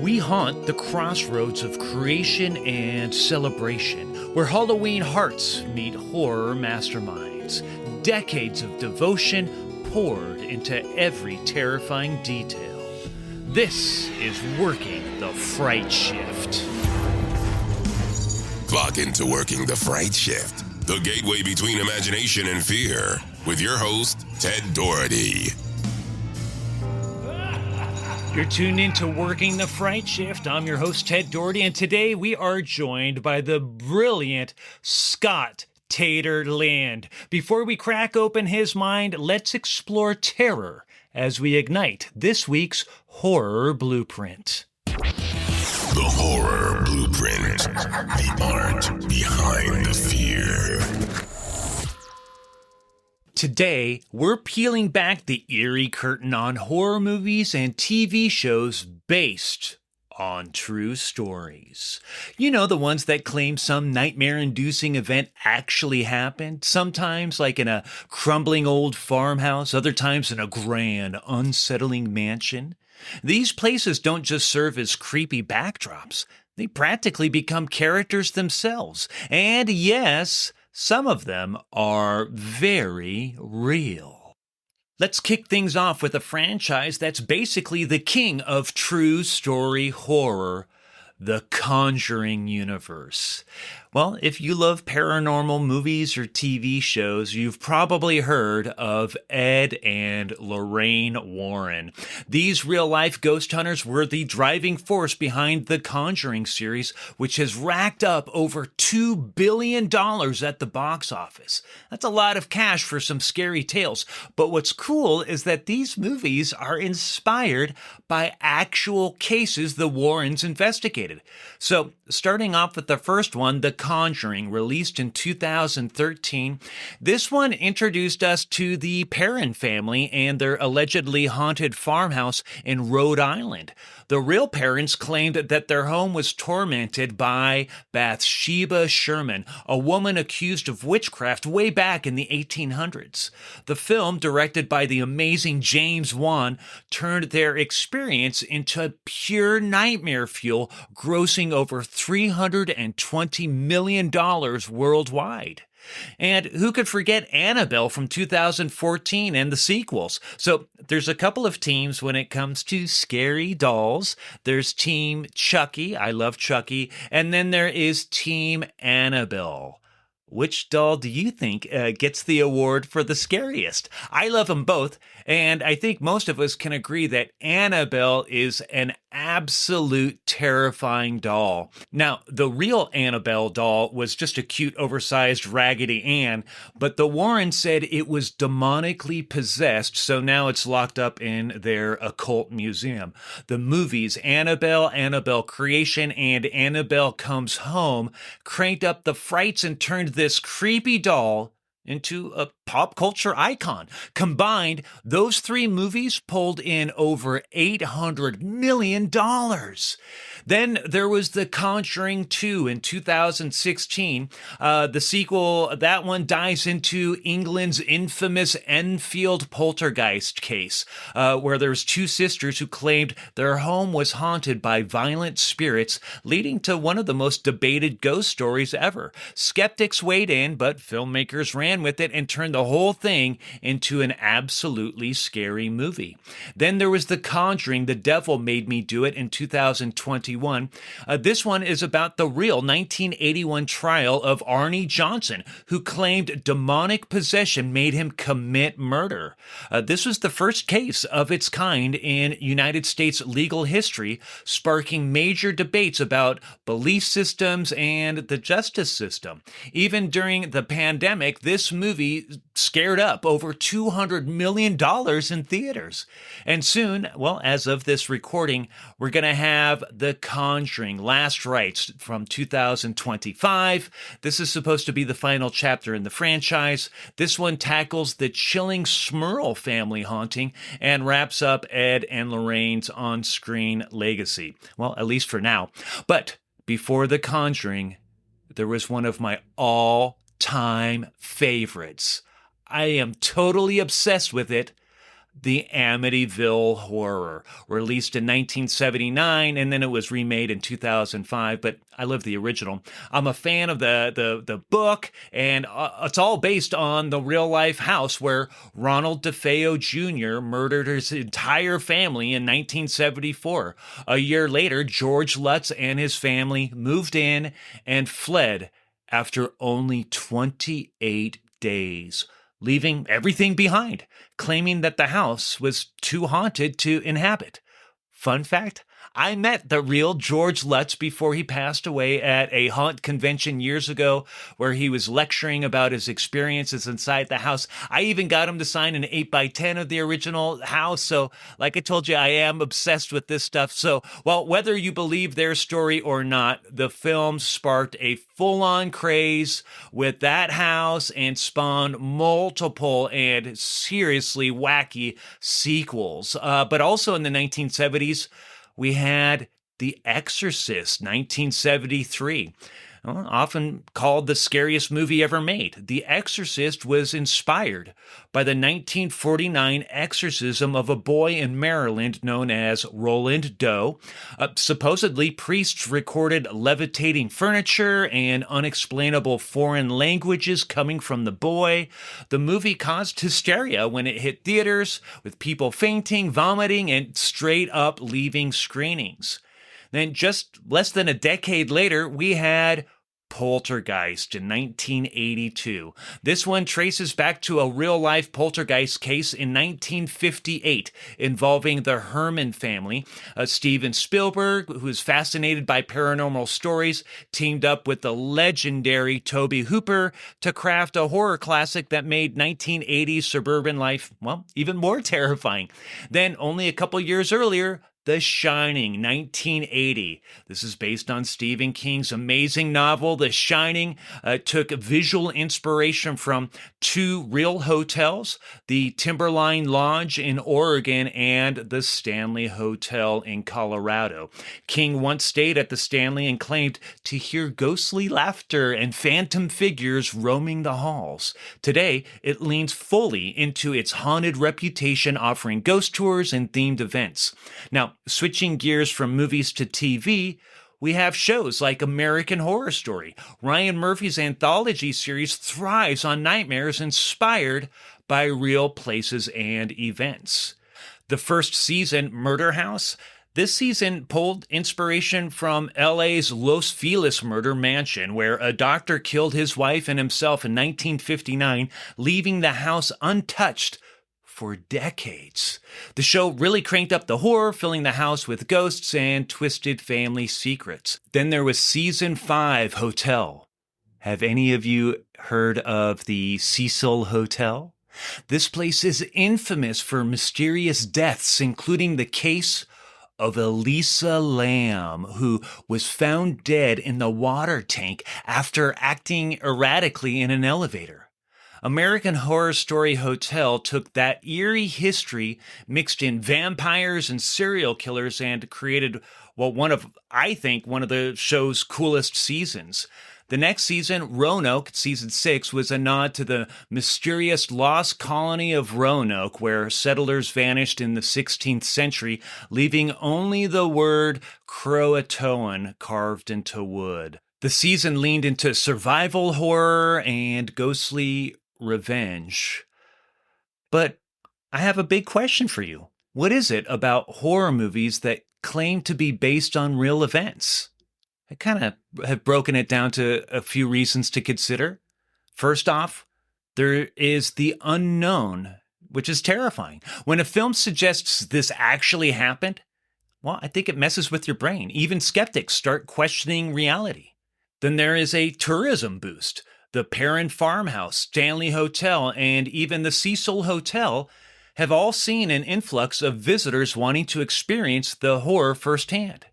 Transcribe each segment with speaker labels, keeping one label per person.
Speaker 1: We haunt the crossroads of creation and celebration, where Halloween hearts meet horror masterminds. Decades of devotion poured into every terrifying detail. This is Working the Fright Shift.
Speaker 2: Clock into Working the Fright Shift, the gateway between imagination and fear, with your host, Ted Doherty.
Speaker 1: You're tuned into Working the Fright Shift. I'm your host, Ted Doherty, and today we are joined by the brilliant Scott Tater Lynd. Before we crack open his mind, let's explore terror as we ignite this week's Horror Blueprint.
Speaker 2: The Horror Blueprint, the art behind the fear.
Speaker 1: Today, we're peeling back the eerie curtain on horror movies and TV shows based on true stories. You know, the ones that claim some nightmare-inducing event actually happened, sometimes like in a crumbling old farmhouse, other times in a grand, unsettling mansion. These places don't just serve as creepy backdrops. They practically become characters themselves. And yes, some of them are very real. Let's kick things off with a franchise that's basically the king of true story horror, the Conjuring universe. Well, if you love paranormal movies or TV shows, you've probably heard of Ed and Lorraine Warren. These real-life ghost hunters were the driving force behind the Conjuring series, which has racked up over $2 billion at the box office. That's a lot of cash for some scary tales. But what's cool is that these movies are inspired by actual cases the Warrens investigated. So, starting off with the first one, The Conjuring, released in 2013. This one introduced us to the Perron family and their allegedly haunted farmhouse in Rhode Island. The real parents claimed that their home was tormented by Bathsheba Sherman, a woman accused of witchcraft way back in the 1800s. The film, directed by the amazing James Wan, turned their experience into pure nightmare fuel, grossing over $320 million worldwide. And who could forget Annabelle from 2014 and the sequels? So there's a couple of teams when it comes to scary dolls. There's Team Chucky, I love Chucky, and then there is Team Annabelle. Which doll do you think gets the award for the scariest? I love them both, and I think most of us can agree that Annabelle is an absolute terrifying doll. Now, the real Annabelle doll was just a cute, oversized Raggedy Ann, but the Warrens said it was demonically possessed, so now it's locked up in their occult museum. The movies Annabelle, Annabelle Creation, and Annabelle Comes Home cranked up the frights and turned this creepy doll into a pop culture icon. Combined, those three movies pulled in over $800 million. Then there was The Conjuring 2 in 2016. The sequel, that one dives into England's infamous Enfield poltergeist case, where there's two sisters who claimed their home was haunted by violent spirits, leading to one of the most debated ghost stories ever. Skeptics weighed in, but filmmakers ran with it and turned the whole thing into an absolutely scary movie. Then there was The Conjuring, The Devil Made Me Do It in 2021. This one is about the real 1981 trial of Arnie Johnson, who claimed demonic possession made him commit murder. This was the first case of its kind in United States legal history, sparking major debates about belief systems and the justice system. Even during the pandemic, this movie scared up over $200 million in theaters. And soon, well, as of this recording, we're going to have The Conjuring Last Rites from 2025. This is supposed to be the final chapter in the franchise. This one tackles the chilling Smurl family haunting and wraps up Ed and Lorraine's on-screen legacy. Well, at least for now. But before The Conjuring, there was one of my all-time favorites. I am totally obsessed with it. The Amityville Horror, released in 1979, and then it was remade in 2005, but I love the original. I'm a fan of the book, and it's all based on the real-life house where Ronald DeFeo Jr. murdered his entire family in 1974. A year later, George Lutz and his family moved in and fled after only 28 days, leaving everything behind, claiming that the house was too haunted to inhabit. Fun fact, I met the real George Lutz before he passed away at a haunt convention years ago where he was lecturing about his experiences inside the house. I even got him to sign an 8x10 of the original house. So like I told you, I am obsessed with this stuff. So, well, whether you believe their story or not, the film sparked a full-on craze with that house and spawned multiple and seriously wacky sequels. But also in the 1970s, we had The Exorcist, 1973. Often called the scariest movie ever made. The Exorcist was inspired by the 1949 exorcism of a boy in Maryland known as Roland Doe. Supposedly, priests recorded levitating furniture and unexplainable foreign languages coming from the boy. The movie caused hysteria when it hit theaters, with people fainting, vomiting, and straight up leaving screenings. Then just less than a decade later, we had Poltergeist in 1982. This one traces back to a real-life poltergeist case in 1958 involving the Herman family. Steven Spielberg, who is fascinated by paranormal stories, teamed up with the legendary Tobe Hooper to craft a horror classic that made 1980s suburban life, well, even more terrifying. Then, only a couple years earlier, The Shining, 1980. This is based on Stephen King's amazing novel, The Shining. Took visual inspiration from two real hotels, the Timberline Lodge in Oregon and the Stanley Hotel in Colorado. King once stayed at the Stanley and claimed to hear ghostly laughter and phantom figures roaming the halls. Today, it leans fully into its haunted reputation, offering ghost tours and themed events. Now, switching gears from movies to TV, we have shows like American Horror Story. Ryan Murphy's anthology series thrives on nightmares inspired by real places and events. The first season, Murder House, this season pulled inspiration from LA's Los Feliz murder mansion, where a doctor killed his wife and himself in 1959, leaving the house untouched for decades. The show really cranked up the horror, filling the house with ghosts and twisted family secrets. Then there was season 5, Hotel. Have any of you heard of the Cecil Hotel? This place is infamous for mysterious deaths, including the case of Elisa Lam, who was found dead in the water tank after acting erratically in an elevator. American Horror Story Hotel took that eerie history, mixed in vampires and serial killers, and created, well, I think, one of the show's coolest seasons. The next season, Roanoke, season 6, was a nod to the mysterious lost colony of Roanoke, where settlers vanished in the 16th century, leaving only the word Croatoan carved into wood. The season leaned into survival horror and ghostly revenge. But I have a big question for you. What is it about horror movies that claim to be based on real events? I kind of have broken it down to a few reasons to consider. First off, there is the unknown, which is terrifying. When a film suggests this actually happened, well, I think it messes with your brain. Even skeptics start questioning reality. Then there is a tourism boost. The Perrin Farmhouse, Stanley Hotel, and even the Cecil Hotel have all seen an influx of visitors wanting to experience the horror firsthand.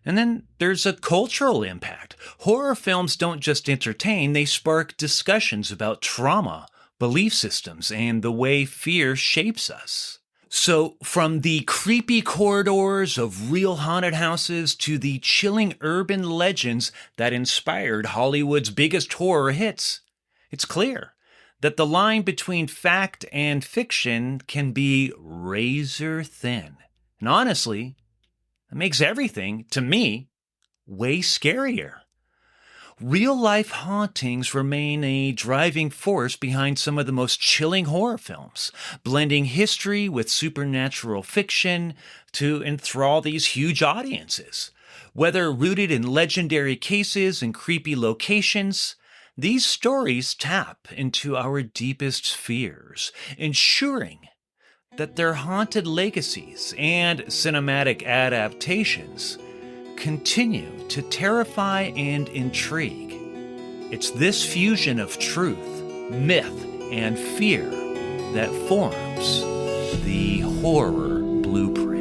Speaker 1: And then there's a cultural impact. Horror films don't just entertain, they spark discussions about trauma, belief systems, and the way fear shapes us. So, from the creepy corridors of real haunted houses to the chilling urban legends that inspired Hollywood's biggest horror hits, it's clear that the line between fact and fiction can be razor thin. And honestly, it makes everything, to me, way scarier. Real life hauntings remain a driving force behind some of the most chilling horror films, blending history with supernatural fiction to enthrall these huge audiences. Whether rooted in legendary cases and creepy locations, these stories tap into our deepest fears, ensuring that their haunted legacies and cinematic adaptations continue to terrify and intrigue. It's this fusion of truth, myth, and fear that forms the horror blueprint.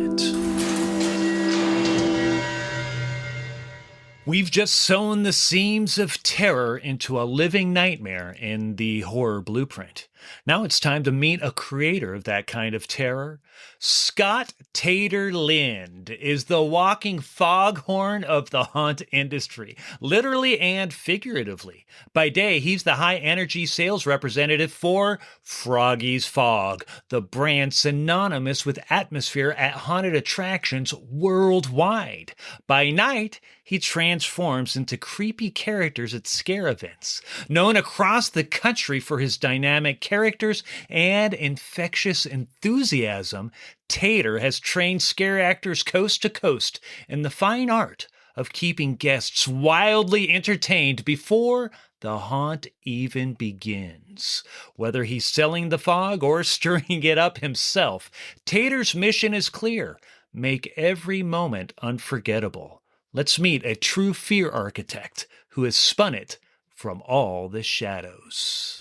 Speaker 1: We've just sown the seams of terror into a living nightmare in the horror blueprint. Now it's time to meet a creator of that kind of terror. Scott Tater Lynd is the walking foghorn of the haunt industry, literally and figuratively. By day, he's the high-energy sales representative for Froggy's Fog, the brand synonymous with atmosphere at haunted attractions worldwide. By night, he transforms into creepy characters at scare events, known across the country for his dynamic characters and infectious enthusiasm. Tater has trained scare actors coast to coast in the fine art of keeping guests wildly entertained before the haunt even begins. Whether he's selling the fog or stirring it up himself, Tater's mission is clear: make every moment unforgettable. Let's meet a true fear architect who has spun it from all the shadows.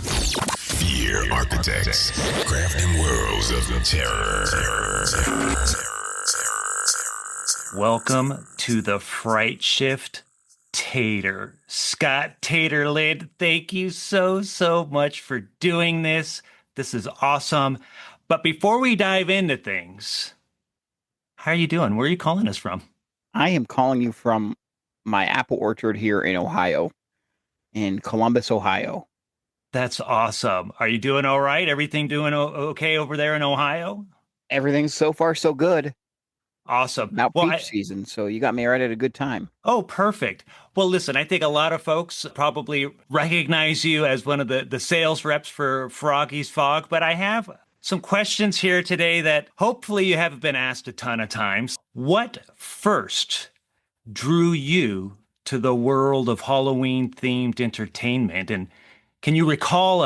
Speaker 2: Fear Architects, crafting worlds of terror.
Speaker 1: Welcome to the Fright Shift, Tater. Scott Tater Lynd, thank you so much for doing this. This is awesome. But before we dive into things, how are you doing? Where are you calling us from?
Speaker 3: I am calling you from my apple orchard here in Ohio, in Columbus, Ohio.
Speaker 1: That's awesome. Are you doing all right? Everything doing okay over there in Ohio?
Speaker 3: Everything's so far so good.
Speaker 1: Awesome.
Speaker 3: Now peach season, so you got me right at a good time.
Speaker 1: Oh, perfect. Well, listen, I think a lot of folks probably recognize you as one of the sales reps for Froggy's Fog, but I have some questions here today that hopefully you haven't been asked a ton of times. What first drew you to the world of Halloween-themed entertainment? And can you recall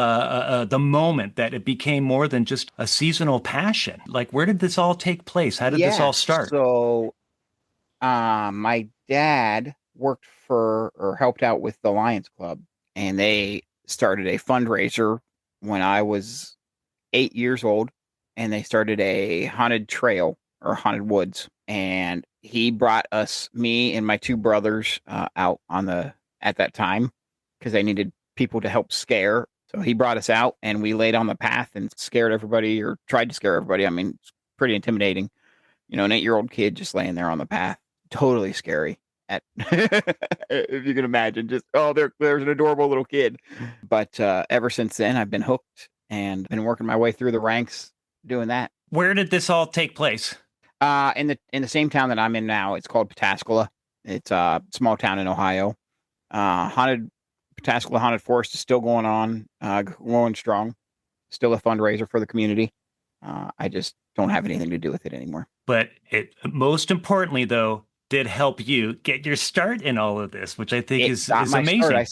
Speaker 1: the moment that it became more than just a seasonal passion? Like, where did this all take place? How did this all start?
Speaker 3: So, my dad worked for or helped out with the Lions Club, and they started a fundraiser when I was 8 years old, and they started a haunted trail or haunted woods. And he brought us, me and my two brothers, out at that time because they needed people to help scare. So he brought us out and we laid on the path and scared everybody, or tried to scare everybody. I mean, it's pretty intimidating. You know, an 8-year-old kid just laying there on the path. Totally scary. If you can imagine, just, there's an adorable little kid. But ever since then, I've been hooked and been working my way through the ranks doing that.
Speaker 1: Where did this all take place?
Speaker 3: In the same town that I'm in now. It's called Pataskala. It's a small town in Ohio. Pataskala Haunted Forest is still going on, going strong. Still a fundraiser for the community. I just don't have anything to do with it anymore.
Speaker 1: But it, most importantly, though, did help you get your start in all of this, which I think is amazing.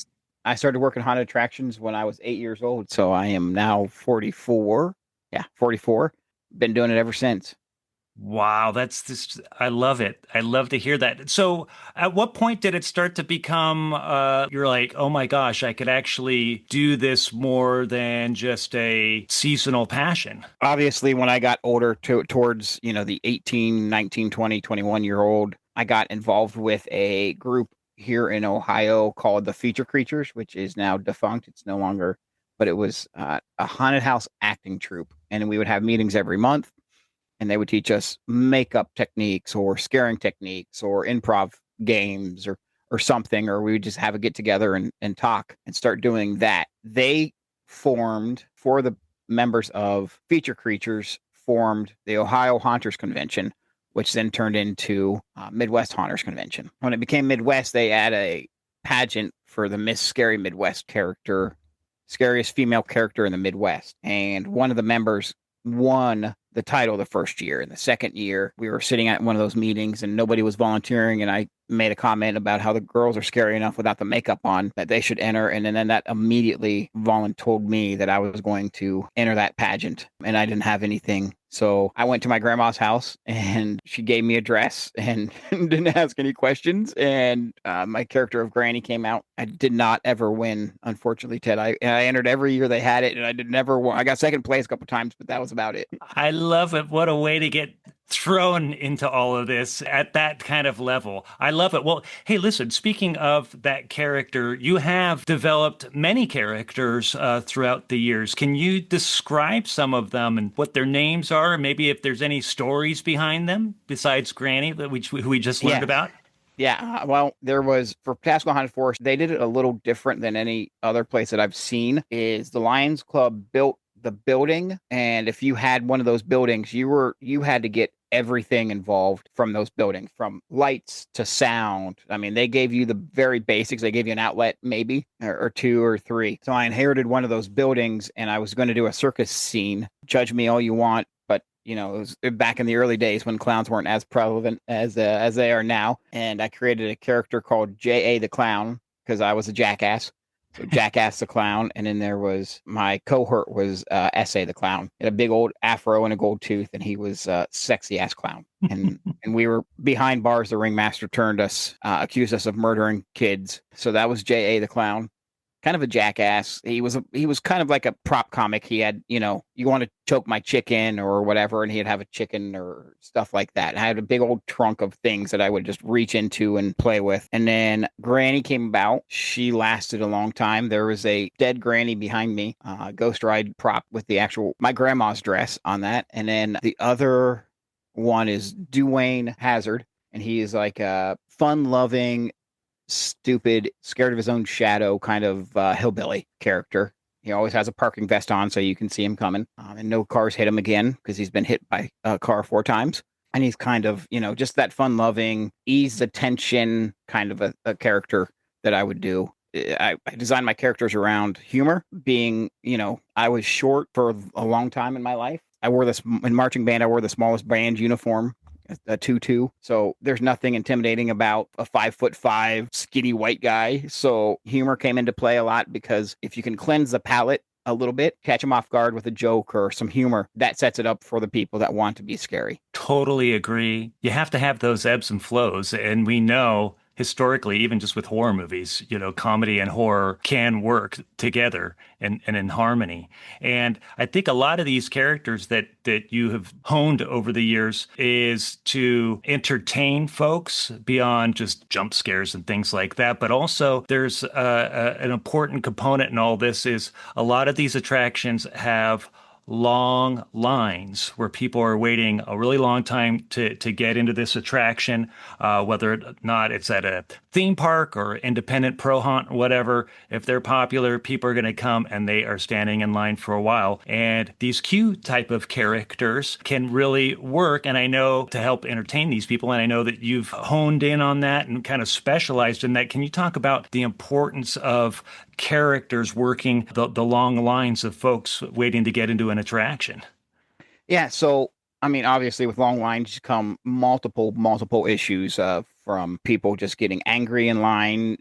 Speaker 3: I started working haunted attractions when I was 8 years old, so I am now 44. Yeah, 44. Been doing it ever since.
Speaker 1: Wow, that's just, I love it. I love to hear that. So at what point did it start to become, you're like, oh my gosh, I could actually do this more than just a seasonal passion?
Speaker 3: Obviously, when I got older towards, the 18, 19, 20, 21-year-old, I got involved with a group here in Ohio called the Feature Creatures, which is now defunct. It's no longer, but it was a haunted house acting troupe. And we would have meetings every month. And they would teach us makeup techniques or scaring techniques or improv games or something, or we would just have a get together and talk and start doing that. They formed for the members of Feature Creatures, formed the Ohio Haunters Convention, which then turned into Midwest Haunters Convention. When it became Midwest, they add a pageant for the Miss Scary Midwest character, scariest female character in the Midwest. And one of the members won the title the first year. And the second year, we were sitting at one of those meetings and nobody was volunteering. And I made a comment about how the girls are scary enough without the makeup on that they should enter. And then that immediately told me that I was going to enter that pageant and I didn't have anything. So I went to my grandma's house and she gave me a dress and didn't ask any questions. And my character of Granny came out. I did not ever win, unfortunately, Ted. I entered every year they had it and I did never win. I got second place a couple times, but that was about it.
Speaker 1: I love it. What a way to get thrown into all of this at that kind of level. I love it. Well, hey, listen, speaking of that character, you have developed many characters throughout the years. Can you describe some of them and what their names are? Maybe if there's any stories behind them besides Granny that we just learned about?
Speaker 3: Yeah, well, there was for Pascal Haunted Forest, they did it a little different than any other place that I've seen. Is the Lions Club built the building, and if you had one of those buildings, you had to get everything involved from those buildings, from lights to sound. I mean, they gave you the very basics. They gave you an outlet, maybe, or two or three. So I inherited one of those buildings, and I was going to do a circus scene. Judge me all you want, but it was back in the early days when clowns weren't as prevalent as they are now. And I created a character called J.A. the Clown because I was a jackass. So Jackass the Clown, and then there was my cohort was S.A. the Clown. He had a big old afro and a gold tooth, and he was sexy ass clown. And we were behind bars. The ringmaster turned us, accused us of murdering kids. So that was J.A. the Clown. Kind of a jackass. He was kind of like a prop comic. He had, you want to choke my chicken or whatever, and he'd have a chicken or stuff like that. And I had a big old trunk of things that I would just reach into and play with. And then Granny came about. She lasted a long time. There was a dead Granny behind me, ghost ride prop with my grandma's dress on that. And then the other one is Dwayne Hazard, and he is like a fun-loving, stupid, scared of his own shadow kind of hillbilly character. He always has a parking vest on so you can see him coming, and no cars hit him again because he's been hit by a car 4 times. And he's kind of, just that fun-loving, ease the tension kind of a character that I would do. I designed my characters around humor, being, I was short for a long time in my life. In marching band, I wore the smallest band uniform, a tutu. So there's nothing intimidating about a 5'5" skinny white guy. So humor came into play a lot because if you can cleanse the palate a little bit, catch them off guard with a joke or some humor, that sets it up for the people that want to be scary.
Speaker 1: Totally agree. You have to have those ebbs and flows. And we know historically, even just with horror movies, comedy and horror can work together and in harmony. And I think a lot of these characters that you have honed over the years is to entertain folks beyond just jump scares and things like that. But also there's an important component in all this is a lot of these attractions have long lines where people are waiting a really long time to get into this attraction, whether or not it's at a theme park or independent pro haunt or whatever. If they're popular, people are going to come and they are standing in line for a while. And these Q type of characters can really work. And I know to help entertain these people, and I know that you've honed in on that and kind of specialized in that. Can you talk about the importance of characters working the long lines of folks waiting to get into an attraction?
Speaker 3: Yeah, so I mean, obviously, with long lines come multiple issues from people just getting angry in line,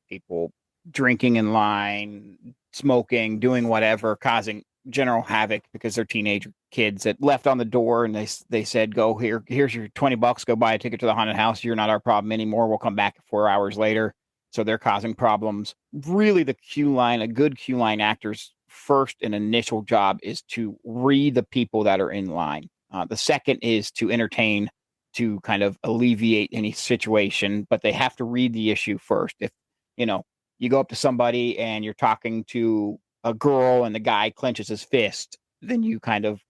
Speaker 3: people drinking in line, smoking, doing whatever, causing general havoc because they're teenage kids that left on the door and they said, "Go here, here's your $20, go buy a ticket to the haunted house. You're not our problem anymore. We'll come back 4 hours later." So they're causing problems. Really, a good queue line actor's first and initial job is to read the people that are in line. The second is to entertain, to kind of alleviate any situation, but they have to read the issue first. If, you go up to somebody and you're talking to a girl and the guy clenches his fist, then you kind of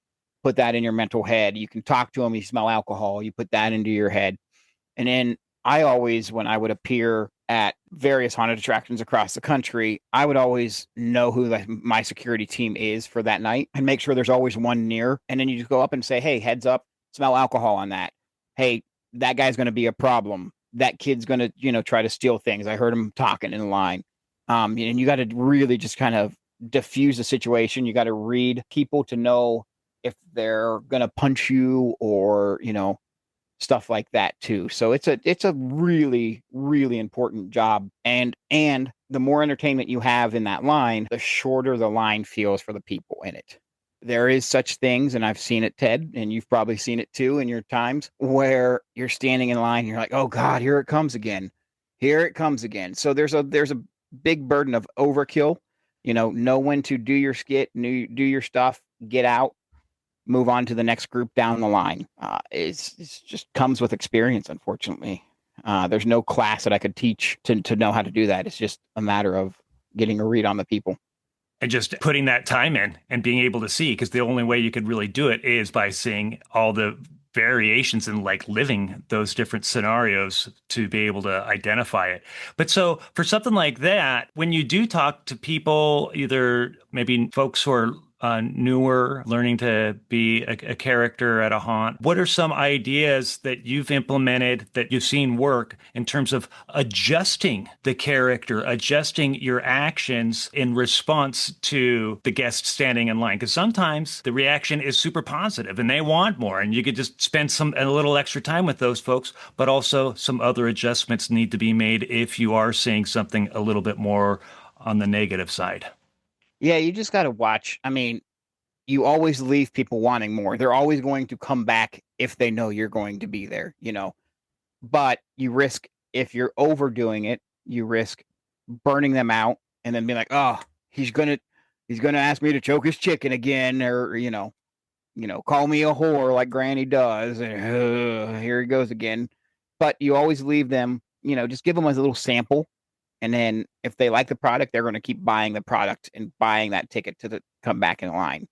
Speaker 3: put that in your mental head. You can talk to him, you smell alcohol, you put that into your head. And then I always, when I would appear at various haunted attractions across the country, I would always know who my security team is for that night and make sure there's always one near. And then you just go up and say, hey, heads up, smell alcohol on that. Hey, that guy's going to be a problem. That kid's going to, try to steal things. I heard him talking in line. And you got to really just kind of diffuse the situation. You got to read people to know if they're going to punch you or, stuff like that too. So it's a really, really important job. And the more entertainment you have in that line, the shorter the line feels for the people in it. There is such things, and I've seen it, Ted, and you've probably seen it too in your times, where you're standing in line and you're like, oh God, here it comes again. Here it comes again. So there's a big burden of overkill. Know when to do your skit, do your stuff, get out, move on to the next group down the line. It's just comes with experience, unfortunately. There's no class that I could teach to know how to do that. It's just a matter of getting a read on the people.
Speaker 1: And just putting that time in and being able to see, because the only way you could really do it is by seeing all the variations and like living those different scenarios to be able to identify it. But so for something like that, when you do talk to people, either maybe folks who are newer, learning to be a character at a haunt, what are some ideas that you've implemented that you've seen work in terms of adjusting the character, adjusting your actions in response to the guest standing in line? Because sometimes the reaction is super positive and they want more, and you could just spend a little extra time with those folks, but also some other adjustments need to be made if you are seeing something a little bit more on the negative side.
Speaker 3: Yeah, you just got to watch. I mean, you always leave people wanting more. They're always going to come back if they know you're going to be there, but you risk, if you're overdoing it, you risk burning them out and then be like, oh, he's gonna ask me to choke his chicken again, or call me a whore like Granny does, and here he goes again. But you always leave them, just give them a little sample, and then if they like the product, they're going to keep buying the product and buying that ticket to come back in line.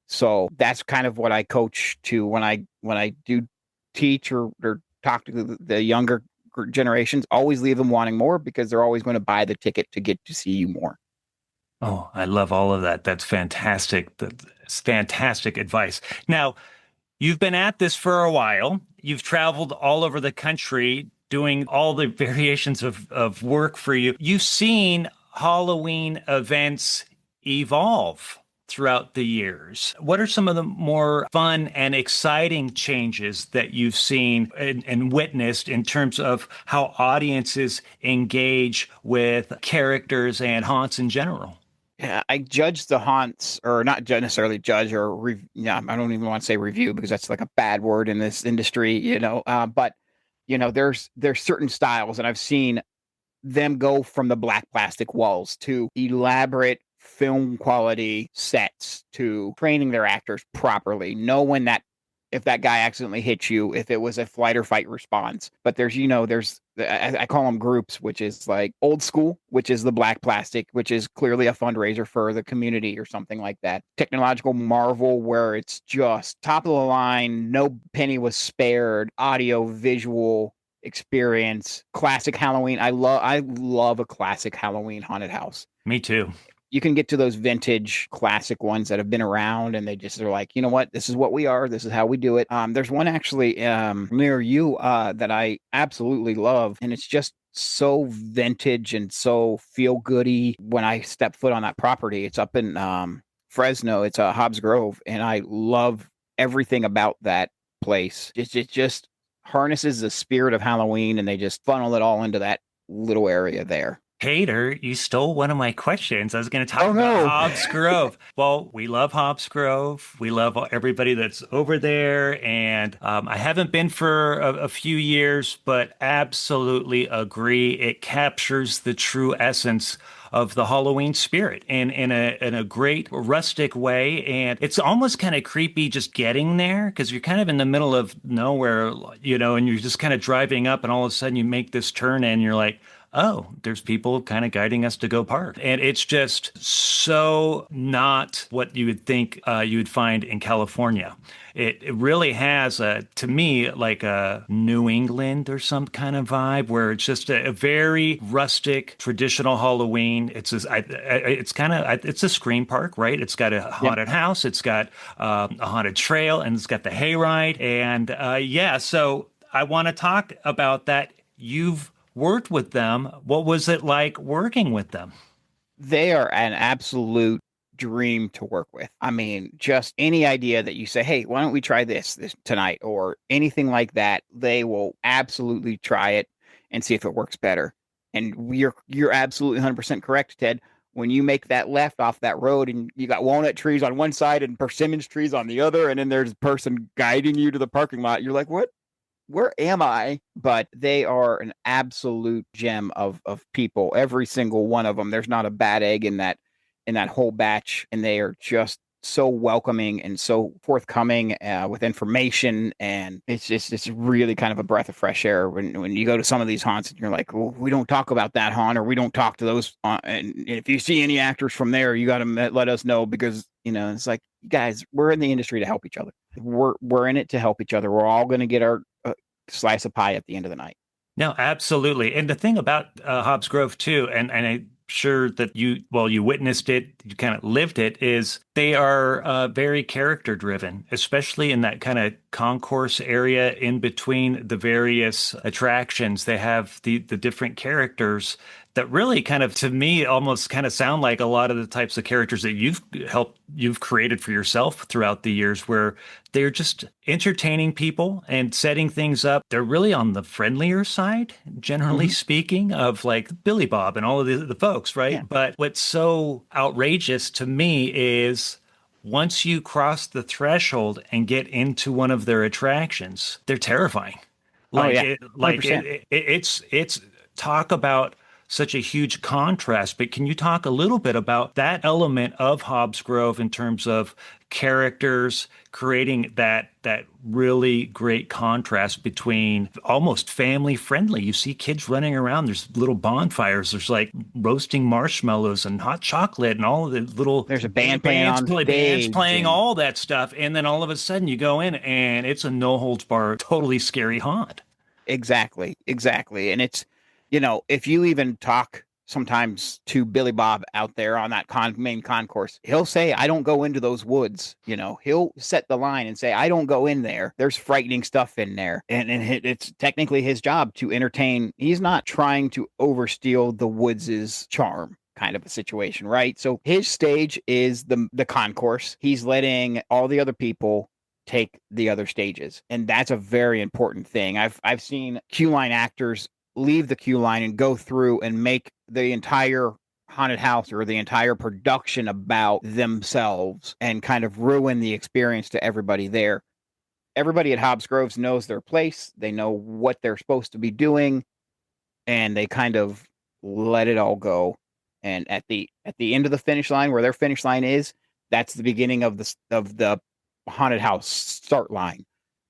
Speaker 3: So that's kind of what I coach to when I do teach or talk to the younger generations. Always leave them wanting more, because they're always going to buy the ticket to get to see you more.
Speaker 1: Oh, I love all of that. That's fantastic. That's fantastic advice. Now, you've been at this for a while. You've traveled all over the country doing all the variations of work for you. You've seen Halloween events evolve throughout the years. What are some of the more fun and exciting changes that you've seen and witnessed in terms of how audiences engage with characters and haunts in general?
Speaker 3: Yeah, I judge the haunts, or not necessarily judge, or yeah, I don't even want to say review, because that's like a bad word in this industry, but there's certain styles, and I've seen them go from the black plastic walls to elaborate film quality sets, to training their actors properly, know when that, if that guy accidentally hits you, if it was a flight or fight response. But I call them groups, which is like old school, which is the black plastic, which is clearly a fundraiser for the community or something like that. Technological marvel, where it's just top of the line, no penny was spared, audio, visual experience. Classic Halloween. I love a classic Halloween haunted house.
Speaker 1: Me too.
Speaker 3: You can get to those vintage classic ones that have been around, and they just are like, you know what, this is what we are, this is how we do it. There's one actually near you that I absolutely love, and it's just so vintage and so feel goody. When I step foot on that property, it's up in Fresno. It's Hobbs Grove, and I love everything about that place. It just harnesses the spirit of Halloween, and they just funnel it all into that little area there.
Speaker 1: Tater, you stole one of my questions. I was going to talk
Speaker 3: Oh
Speaker 1: about
Speaker 3: no.
Speaker 1: Hobbs Grove. Well, we love Hobbs Grove. We love everybody that's over there. And I haven't been for a few years, but absolutely agree. It captures the true essence of the Halloween spirit in a great rustic way. And it's almost kind of creepy just getting there, because you're kind of in the middle of nowhere, and you're just kind of driving up, and all of a sudden you make this turn and you're like, oh, there's people kind of guiding us to go park. And it's just so not what you would think you would find in California. It really has, to me, like a New England or some kind of vibe where it's just a very rustic, traditional Halloween. It's kind of, it's a scream park, right? It's got a
Speaker 3: Yep.
Speaker 1: haunted house, it's got a haunted trail, and it's got the hayride. And yeah, so I want to talk about that. You've worked with them. What was it like working with them?
Speaker 3: They are an absolute dream to work with. I mean, just any idea that you say, "Hey, why don't we try this tonight?" or anything like that, they will absolutely try it and see if it works better. And you're absolutely 100% correct, Ted. When you make that left off that road and you got walnut trees on one side and persimmons trees on the other, and then there's a person guiding you to the parking lot, you're like, "What? Where am I?" But they are an absolute gem of people. Every single one of them. There's not a bad egg in that whole batch, and they are just so welcoming and so forthcoming with information. And it's really kind of a breath of fresh air when you go to some of these haunts and you're like, well, we don't talk about that haunt, or we don't talk to those. And if you see any actors from there, you got to let us know, because it's like, guys, we're in the industry to help each other. We're in it to help each other. We're all going to get our slice of pie at the end of the night.
Speaker 1: No, absolutely. And the thing about Hobbs Grove too, and I'm sure that you witnessed it, you kind of lived it, is they are very character driven, especially in that kind of concourse area in between the various attractions. They have the different characters that really kind of, to me, almost kind of sound like a lot of the types of characters that you've created for yourself throughout the years, where they're just entertaining people and setting things up. They're really on the friendlier side, generally
Speaker 3: Mm-hmm.
Speaker 1: speaking, of like Billy Bob and all of the folks,
Speaker 3: Yeah.
Speaker 1: right? But what's so outrageous to me is once you cross the threshold and get into one of their attractions, they're terrifying.
Speaker 3: Oh yeah.
Speaker 1: Like
Speaker 3: 100%.
Speaker 1: it's talk about such a huge contrast. But can you talk a little bit about that element of Hobbs Grove in terms of characters creating that really great contrast between almost family friendly? You see kids running around, there's little bonfires, there's like roasting marshmallows and hot chocolate and all of the little
Speaker 3: There's a band playing on
Speaker 1: bands
Speaker 3: stage,
Speaker 1: playing,
Speaker 3: and
Speaker 1: all that stuff. And then all of a sudden you go in and it's a no holds bar, totally scary haunt.
Speaker 3: exactly. And it's, if you even talk sometimes to Billy Bob out there on that main concourse, he'll say, "I don't go into those woods." He'll set the line and say, "I don't go in there. There's frightening stuff in there." And it's technically his job to entertain. He's not trying to oversteal the woods' charm, kind of a situation, right? So his stage is the concourse. He's letting all the other people take the other stages, and that's a very important thing. I've seen queue line actors leave the queue line and go through and make the entire haunted house or the entire production about themselves and kind of ruin the experience to everybody there. Everybody at Hobbs Groves knows their place. They know what they're supposed to be doing, and they kind of let it all go. And at the end of the finish line, where their finish line is, that's the beginning of the haunted house start line,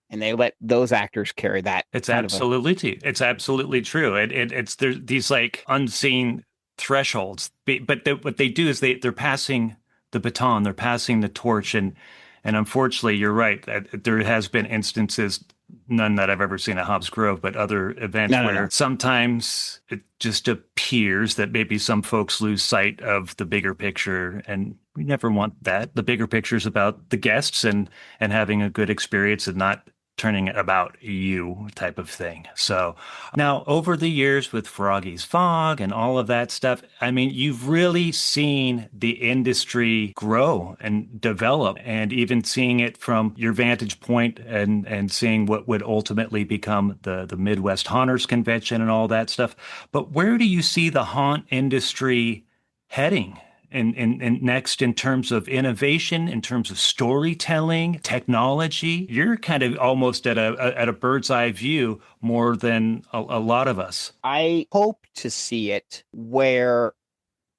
Speaker 3: and they let those actors carry that kind of a.
Speaker 1: It's absolutely true. It's there's these like unseen thresholds, but what they do is they're passing the baton, they're passing the torch, and unfortunately, you're right. There has been instances, none that I've ever seen at Hobbs Grove, but other events
Speaker 3: No, no,
Speaker 1: where
Speaker 3: no.
Speaker 1: sometimes it just appears that maybe some folks lose sight of the bigger picture, and we never want that. The bigger picture is about the guests and having a good experience and not turning it about you type of thing. So now over the years with Froggy's Fog and all of that stuff, I mean, you've really seen the industry grow and develop, and even seeing it from your vantage point and seeing what would ultimately become the Midwest Haunters Convention and all that stuff. But where do you see the haunt industry heading? And next, in terms of innovation, in terms of storytelling, technology, you're kind of almost at a bird's eye view more than a lot of us.
Speaker 3: I hope to see it where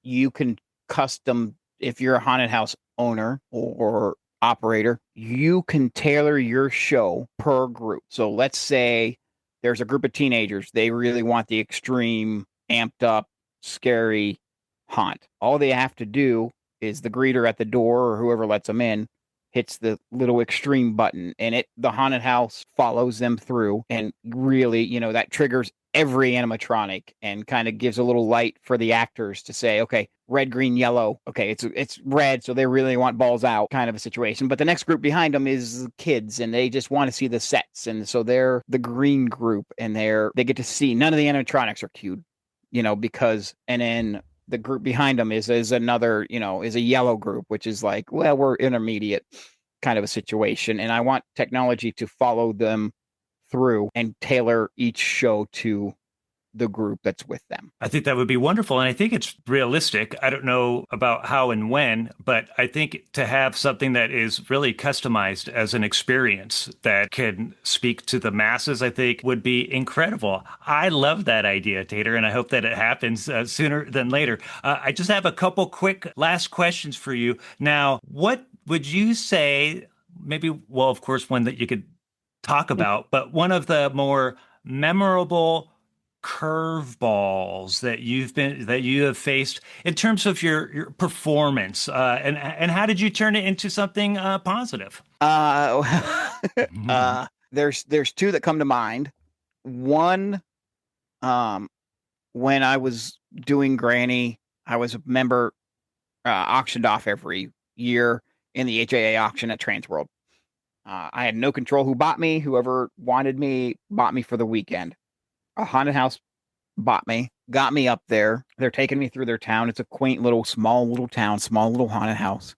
Speaker 3: you can custom, if you're a haunted house owner or operator, you can tailor your show per group. So let's say there's a group of teenagers, they really want the extreme amped up, scary haunt. All they have to do is the greeter at the door or whoever lets them in hits the little extreme button, and the haunted house follows them through, and really, that triggers every animatronic and kind of gives a little light for the actors to say, okay, red, green, yellow. Okay, it's red, so they really want balls out kind of a situation. But the next group behind them is kids, and they just want to see the sets, and so they're the green group, and they get to see none of the animatronics are cued, because, and then the group behind them is another, is a yellow group, which is like, well, we're intermediate kind of a situation. And I want technology to follow them through and tailor each show to the group that's with them.
Speaker 1: I think that would be wonderful. And I think it's realistic. I don't know about how and when, but I think to have something that is really customized as an experience that can speak to the masses, I think would be incredible. I love that idea, Tater, and I hope that it happens sooner than later. I just have a couple quick last questions for you. Now, what would you say, maybe, well, of course, one that you could talk about, but one of the more memorable curveballs that you have faced in terms of your performance, and how did you turn it into something positive?
Speaker 3: There's two that come to mind. One, when I was doing Granny, I was a member, auctioned off every year in the HAA auction at Transworld. I had no control who bought me. Whoever wanted me bought me for the weekend. A haunted house bought me, got me up there. They're taking me through their town. It's a quaint little, small little town, small little haunted house.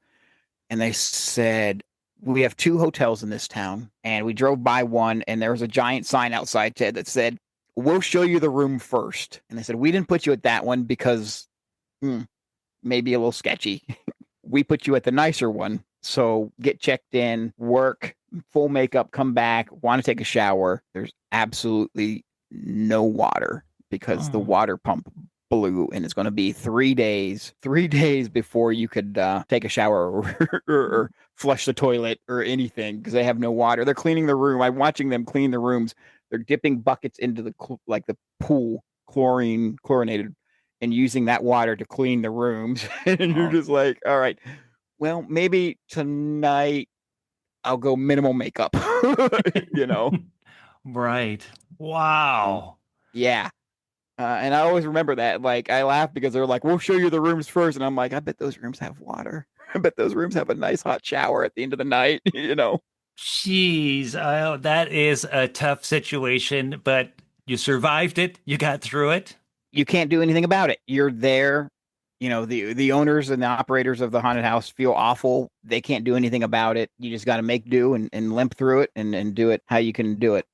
Speaker 3: And they said, we have 2 hotels in this town. And we drove by one, and there was a giant sign outside, Ted, that said, we'll show you the room first. And they said, we didn't put you at that one because maybe a little sketchy. We put you at the nicer one. So get checked in, work, full makeup, come back, want to take a shower. There's absolutely no water because the water pump blew, and it's going to be 3 days before you could take a shower or flush the toilet or anything because they have no water. They're cleaning the room. I'm watching them clean the rooms. They're dipping buckets into the pool, chlorinated, and using that water to clean the rooms. And you're just like, all right, well, maybe tonight I'll go minimal makeup,
Speaker 1: Right. Wow.
Speaker 3: Yeah. And I always remember that. Like, I laugh because they're like, we'll show you the rooms first. And I'm like, I bet those rooms have water. I bet those rooms have a nice hot shower at the end of the night,
Speaker 1: Jeez, that is a tough situation, but you survived it. You got through it.
Speaker 3: You can't do anything about it. You're there. The owners and the operators of the haunted house feel awful. They can't do anything about it. You just got to make do and limp through it and do it how you can do it.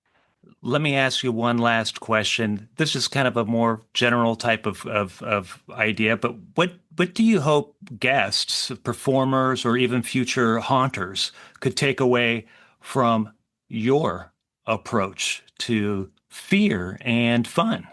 Speaker 1: Let me ask you one last question. This is kind of a more general type of idea, but what do you hope guests, performers, or even future haunters could take away from your approach to fear and fun?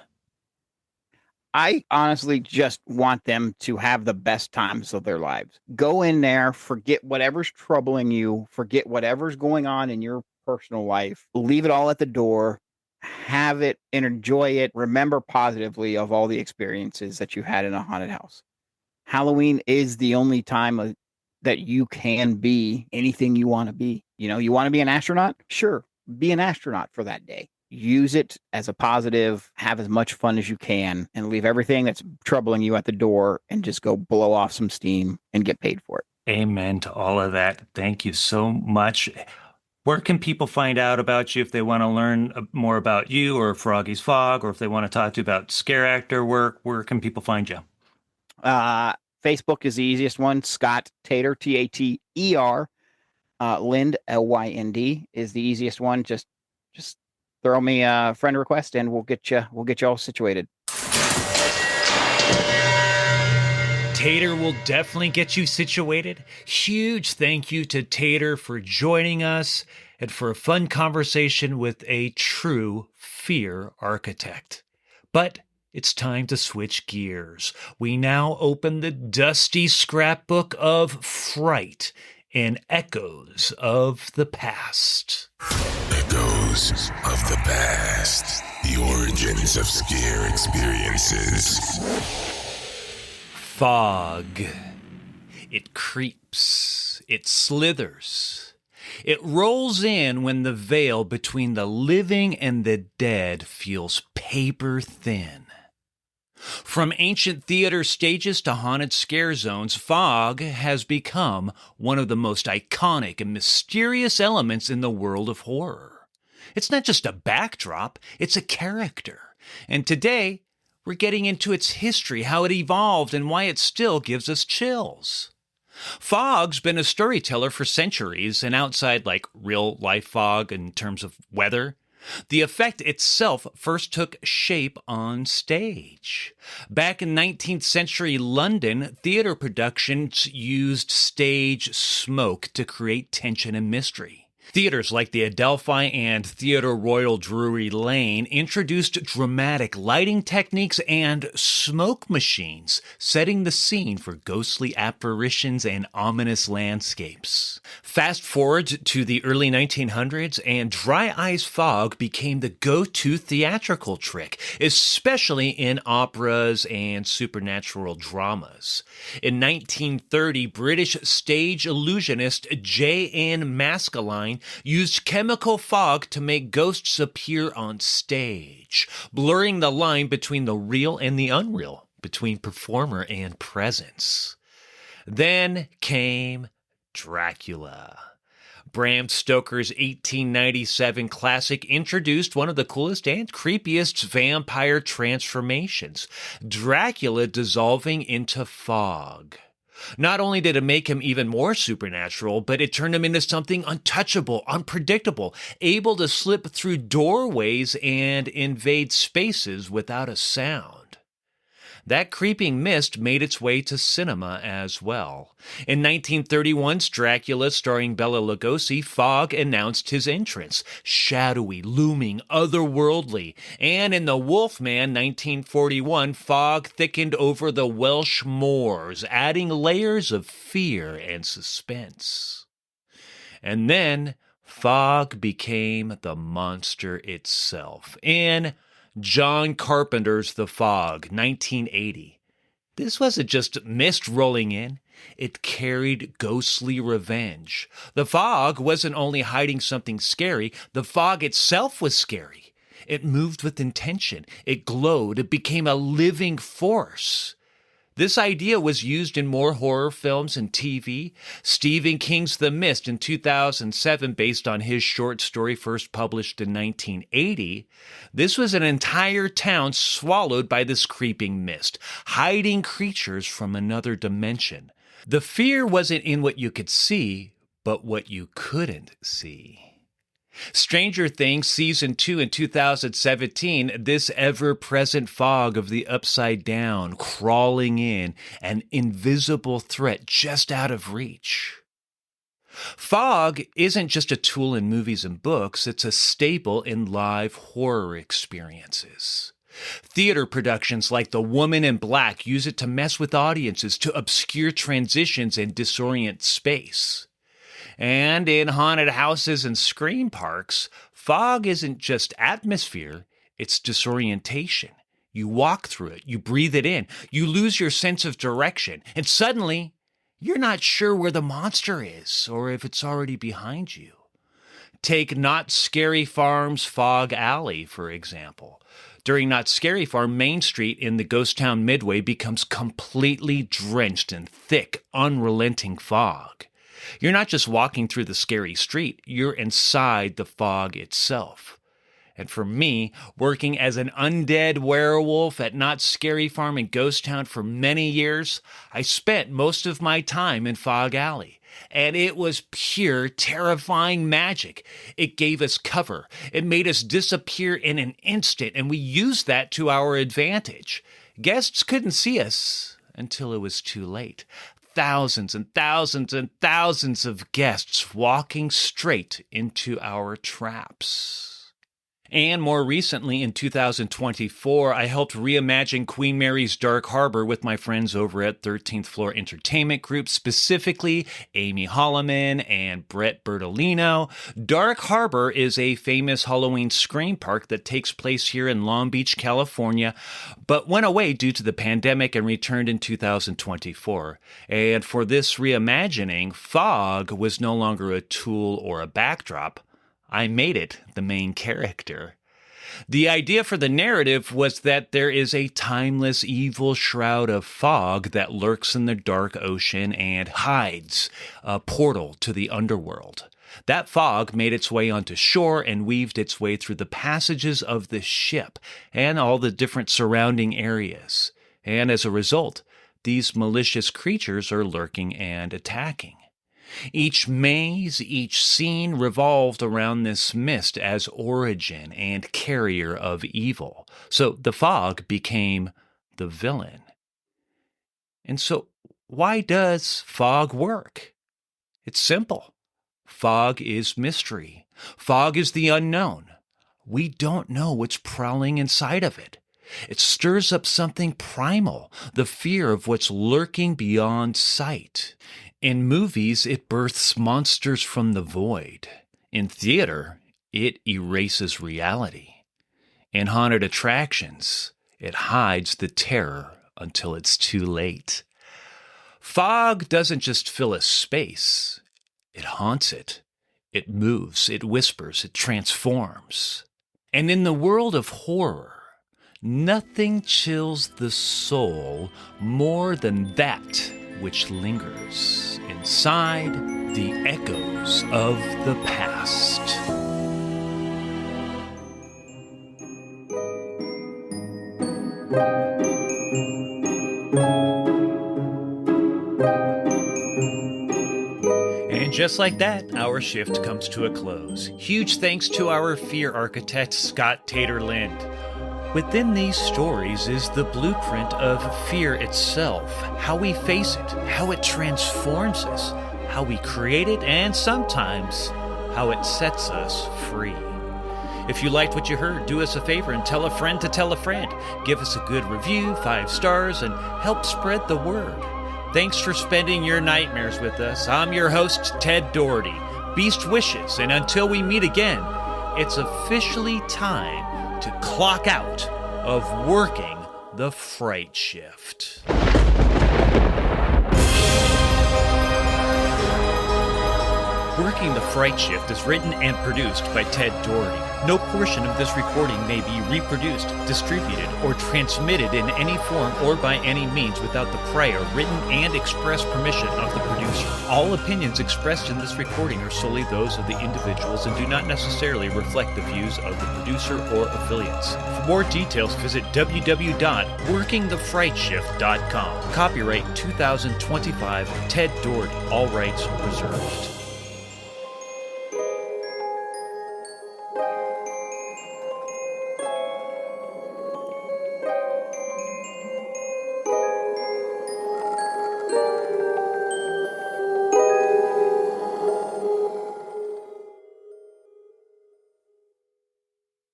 Speaker 3: I honestly just want them to have the best times of their lives. Go in there, forget whatever's troubling you, forget whatever's going on in your personal life, leave it all at the door, have it and enjoy it. Remember positively of all the experiences that you had in a haunted house. Halloween is the only time that you can be anything you want to be. You want to be an astronaut? Sure, be an astronaut for that day. Use it as a positive, have as much fun as you can, and leave everything that's troubling you at the door and just go blow off some steam and get paid for it.
Speaker 1: Amen to all of that. Thank you so much. Where can people find out about you if they want to learn more about you or Froggy's Fog, or if they want to talk to you about scare actor work? Where can people find you?
Speaker 3: Facebook is the easiest one. Scott Tater, Tater. Lynd, Lynd is the easiest one. Just throw me a friend request and we'll get you all situated.
Speaker 1: Tater will definitely get you situated. Huge thank you to Tater for joining us and for a fun conversation with a true fear architect. But it's time to switch gears. We now open the dusty scrapbook of fright and echoes of the past.
Speaker 2: Echoes of the past. The origins of scare experiences.
Speaker 1: Fog. It creeps. It slithers. It rolls in when the veil between the living and the dead feels paper thin. From ancient theater stages to haunted scare zones, fog has become one of the most iconic and mysterious elements in the world of horror. It's not just a backdrop, it's a character. And today, we're getting into its history, how it evolved, and why it still gives us chills. Fog's been a storyteller for centuries, and outside like real-life fog in terms of weather, the effect itself first took shape on stage. Back in 19th century London, theater productions used stage smoke to create tension and mystery. Theaters like the Adelphi and Theatre Royal Drury Lane introduced dramatic lighting techniques and smoke machines, setting the scene for ghostly apparitions and ominous landscapes. Fast forward to the early 1900s, and dry ice fog became the go-to theatrical trick, especially in operas and supernatural dramas. In 1930, British stage illusionist J.N. Maskelyne used chemical fog to make ghosts appear on stage, blurring the line between the real and the unreal, between performer and presence. Then came Dracula. Bram Stoker's 1897 classic introduced one of the coolest and creepiest vampire transformations, Dracula dissolving into fog. Not only did it make him even more supernatural, but it turned him into something untouchable, unpredictable, able to slip through doorways and invade spaces without a sound. That creeping mist made its way to cinema as well. In 1931's Dracula, starring Bela Lugosi, fog announced his entrance, shadowy, looming, otherworldly. And in The Wolfman, 1941, fog thickened over the Welsh moors, adding layers of fear and suspense. And then, fog became the monster itself. In John Carpenter's The Fog, 1980. This wasn't just mist rolling in, it carried ghostly revenge. The fog wasn't only hiding something scary, the fog itself was scary. It moved with intention, it glowed, it became a living force. This idea was used in more horror films and TV. Stephen King's The Mist in 2007, based on his short story first published in 1980. This was an entire town swallowed by this creeping mist, hiding creatures from another dimension. The fear wasn't in what you could see, but what you couldn't see. Stranger Things Season 2 in 2017, this ever-present fog of the upside down, crawling in, an invisible threat just out of reach. Fog isn't just a tool in movies and books, it's a staple in live horror experiences. Theater productions like The Woman in Black use it to mess with audiences, to obscure transitions and disorient space. And in haunted houses and scream parks, fog isn't just atmosphere, it's disorientation. You walk through it, you breathe it in, you lose your sense of direction, and suddenly, you're not sure where the monster is or if it's already behind you. Take Not Scary Farm's Fog Alley, for example. During Not Scary Farm, Main Street in the ghost town Midway becomes completely drenched in thick, unrelenting fog. You're not just walking through the scary street, you're inside the fog itself. And for me, working as an undead werewolf at Not Scary Farm in Ghost Town for many years, I spent most of my time in Fog Alley. And it was pure, terrifying magic. It gave us cover. It made us disappear in an instant, and we used that to our advantage. Guests couldn't see us until it was too late. Thousands and thousands and thousands of guests walking straight into our traps. And more recently, in 2024, I helped reimagine Queen Mary's Dark Harbor with my friends over at 13th Floor Entertainment Group, specifically Amy Holloman and Brett Bertolino. Dark Harbor is a famous Halloween scream park that takes place here in Long Beach, California, but went away due to the pandemic and returned in 2024. And for this reimagining, fog was no longer a tool or a backdrop. I made it the main character. The idea for the narrative was that there is a timeless evil shroud of fog that lurks in the dark ocean and hides a portal to the underworld. That fog made its way onto shore and weaved its way through the passages of the ship and all the different surrounding areas. And as a result, these malicious creatures are lurking and attacking. Each maze, each scene revolved around this mist as origin and carrier of evil. So the fog became the villain. And so why does fog work? It's simple. Fog is mystery. Fog is the unknown. We don't know what's prowling inside of it. It stirs up something primal, the fear of what's lurking beyond sight. In movies, it births monsters from the void. In theater, it erases reality. In haunted attractions, it hides the terror until it's too late. Fog doesn't just fill a space. It haunts it. It moves, it whispers, it transforms. And in the world of horror, nothing chills the soul more than that which lingers inside the echoes of the past. And just like that, our shift comes to a close. Huge thanks to our fear architect, Scott Tater Lynd. Within these stories is the blueprint of fear itself, how we face it, how it transforms us, how we create it, and sometimes how it sets us free. If you liked what you heard, do us a favor and tell a friend to tell a friend. Give us a good review, 5 stars, and help spread the word. Thanks for spending your nightmares with us. I'm your host, Ted Doherty. Beast wishes, and until we meet again, it's officially time to clock out of Working the Fright Shift. Working the Fright Shift is written and produced by Ted Doherty. No portion of this recording may be reproduced, distributed, or transmitted in any form or by any means without the prior written and express permission of the producer. All opinions expressed in this recording are solely those of the individuals and do not necessarily reflect the views of the producer or affiliates. For more details, visit www.workingthefrightshift.com. Copyright 2025, Ted Doherty. All rights reserved.